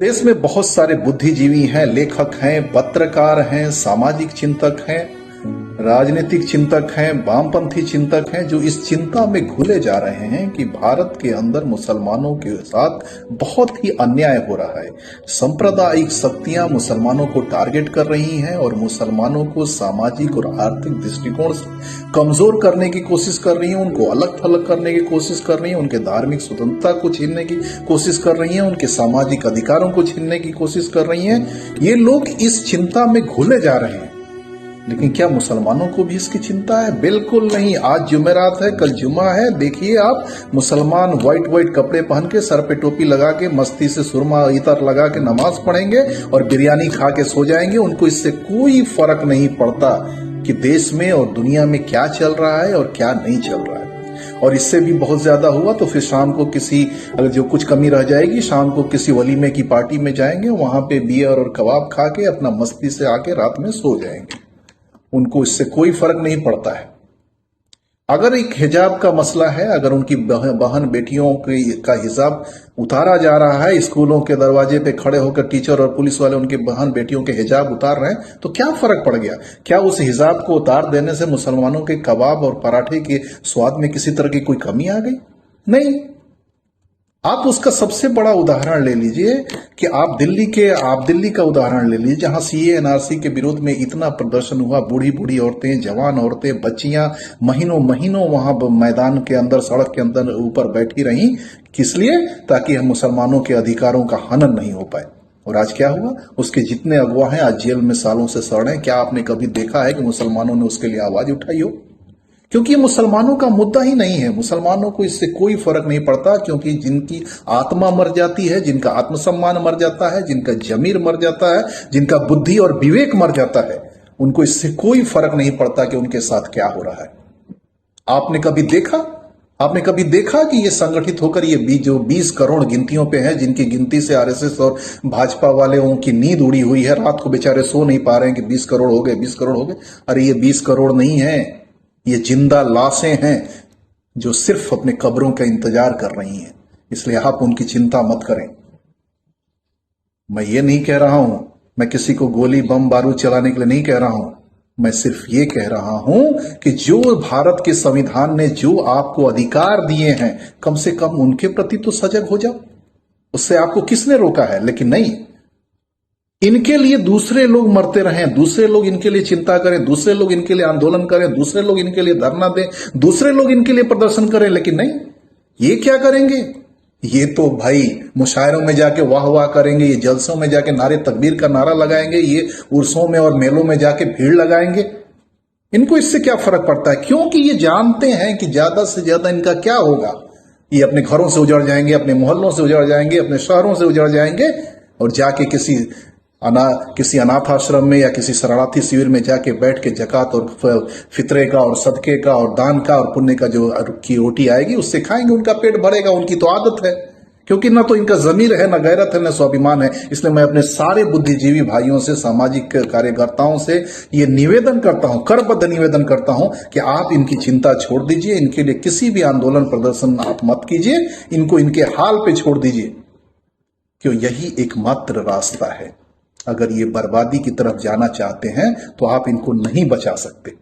देश में बहुत सारे बुद्धिजीवी हैं, लेखक हैं, पत्रकार हैं, सामाजिक चिंतक हैं, राजनीतिक चिंतक हैं, वामपंथी चिंतक हैं, जो इस चिंता में घुले जा रहे हैं कि भारत के अंदर मुसलमानों के साथ बहुत ही अन्याय हो रहा है। सांप्रदायिक शक्तियां मुसलमानों को टारगेट कर रही हैं और मुसलमानों को सामाजिक और आर्थिक दृष्टिकोण से कमजोर करने की कोशिश कर रही हैं, उनको अलग थलग करने की कोशिश कर रही हैं, उनके धार्मिक स्वतंत्रता को छीनने की कोशिश कर रही हैं, उनके सामाजिक अधिकारों को छीनने की कोशिश कर रही हैं। ये लोग इस चिंता में घुले जा रहे हैं। लेकिन क्या मुसलमानों को भी इसकी चिंता है? बिल्कुल नहीं। आज जुमेरात है, कल जुमा है। देखिए आप, मुसलमान व्हाइट कपड़े पहन के, सर पे टोपी लगा के, मस्ती से सुरमा इतर लगा के नमाज पढ़ेंगे और बिरयानी खा के सो जाएंगे। उनको इससे कोई फर्क नहीं पड़ता कि देश में और दुनिया में क्या चल रहा है और क्या नहीं चल रहा है। और इससे भी बहुत ज्यादा हुआ तो फिर शाम को किसी, अगर जो कुछ कमी रह जाएगी, शाम को किसी वलीमे की पार्टी में जाएंगे, वहां पे बियर और कबाब खा के अपना मस्ती से आके रात में सो जाएंगे। उनको इससे कोई फर्क नहीं पड़ता है। अगर एक हिजाब का मसला है, अगर उनकी बहन बेटियों का हिजाब उतारा जा रहा है, स्कूलों के दरवाजे पे खड़े होकर टीचर और पुलिस वाले उनके बहन बेटियों के हिजाब उतार रहे हैं, तो क्या फर्क पड़ गया? क्या उस हिजाब को उतार देने से मुसलमानों के कबाब और पराठे के स्वाद में किसी तरह की कोई कमी आ गई? नहीं। आप उसका सबसे बड़ा उदाहरण ले लीजिए कि आप दिल्ली का उदाहरण ले लीजिए, जहां सीए एनआरसी के विरोध में इतना प्रदर्शन हुआ। बूढ़ी बूढ़ी औरतें, जवान औरतें, बच्चियां महीनों महीनों वहां मैदान के अंदर, सड़क के अंदर ऊपर बैठी रहीं। किस लिए? ताकि हम मुसलमानों के अधिकारों का हनन नहीं हो पाए। और आज क्या हुआ? उसके जितने अगवा हैं आज जेल में सालों से सड़ रहे हैं। क्या आपने कभी देखा है कि मुसलमानों ने उसके लिए आवाज उठाई हो? क्योंकि ये मुसलमानों का मुद्दा ही नहीं है। मुसलमानों को इससे कोई फर्क नहीं पड़ता, क्योंकि जिनकी आत्मा मर जाती है, जिनका आत्मसम्मान मर जाता है, जिनका जमीर मर जाता है, जिनका बुद्धि और विवेक मर जाता है, उनको इससे कोई फर्क नहीं पड़ता कि उनके साथ क्या हो रहा है। आपने कभी देखा कि ये संगठित होकर ये जो 20 करोड़ गिनतियों पे है, जिनकी गिनती से आरएसएस और भाजपा वाले उनकी नींद उड़ी हुई है, रात को बेचारे सो नहीं पा रहे हैं कि 20 करोड़ हो गए, 20 करोड़ हो गए। अरे ये 20 करोड़ नहीं है, ये जिंदा लाशें हैं जो सिर्फ अपने कब्रों का इंतजार कर रही हैं। इसलिए आप उनकी चिंता मत करें। मैं ये नहीं कह रहा हूं, मैं किसी को गोली बम बारूद चलाने के लिए नहीं कह रहा हूं। मैं सिर्फ ये कह रहा हूं कि जो भारत के संविधान ने जो आपको अधिकार दिए हैं, कम से कम उनके प्रति तो सजग हो जाओ। उससे आपको किसने रोका है? लेकिन नहीं, इनके लिए दूसरे लोग मरते रहें, दूसरे लोग इनके लिए चिंता करें, दूसरे लोग इनके लिए आंदोलन करें, दूसरे लोग इनके लिए धरना दें, दूसरे लोग इनके लिए प्रदर्शन करें। लेकिन नहीं, ये क्या करेंगे? ये तो भाई मुशायरों में जाके वाह वाह करेंगे, ये जलसों में जाके नारे तकबीर का नारा लगाएंगे, ये उर्सों में और मेलों में जाके भीड़ लगाएंगे। इनको इससे क्या फर्क पड़ता है? क्योंकि ये जानते हैं कि ज्यादा से ज्यादा इनका क्या होगा। ये अपने घरों से उजड़ जाएंगे, अपने मोहल्लों से उजड़ जाएंगे, अपने शहरों से उजड़ जाएंगे और जाके किसी अनाथ आश्रम में या किसी शरणार्थी शिविर में जाके बैठ के जकात और फितरे का और सदके का और दान का और पुण्य का जो की रोटी आएगी उससे खाएंगे, उनका पेट भरेगा। उनकी तो आदत है, क्योंकि ना तो इनका जमीर है, ना गैरत है, ना स्वाभिमान है। इसलिए मैं अपने सारे बुद्धिजीवी भाइयों से, सामाजिक कार्यकर्ताओं से ये निवेदन करता हूं, करबद्ध निवेदन करता हूं कि आप इनकी चिंता छोड़ दीजिए। इनके लिए किसी भी आंदोलन प्रदर्शन आप मत कीजिए, इनको इनके हाल पे छोड़ दीजिए, क्यों यही एकमात्र रास्ता है। अगर ये बर्बादी की तरफ जाना चाहते हैं तो आप इनको नहीं बचा सकते।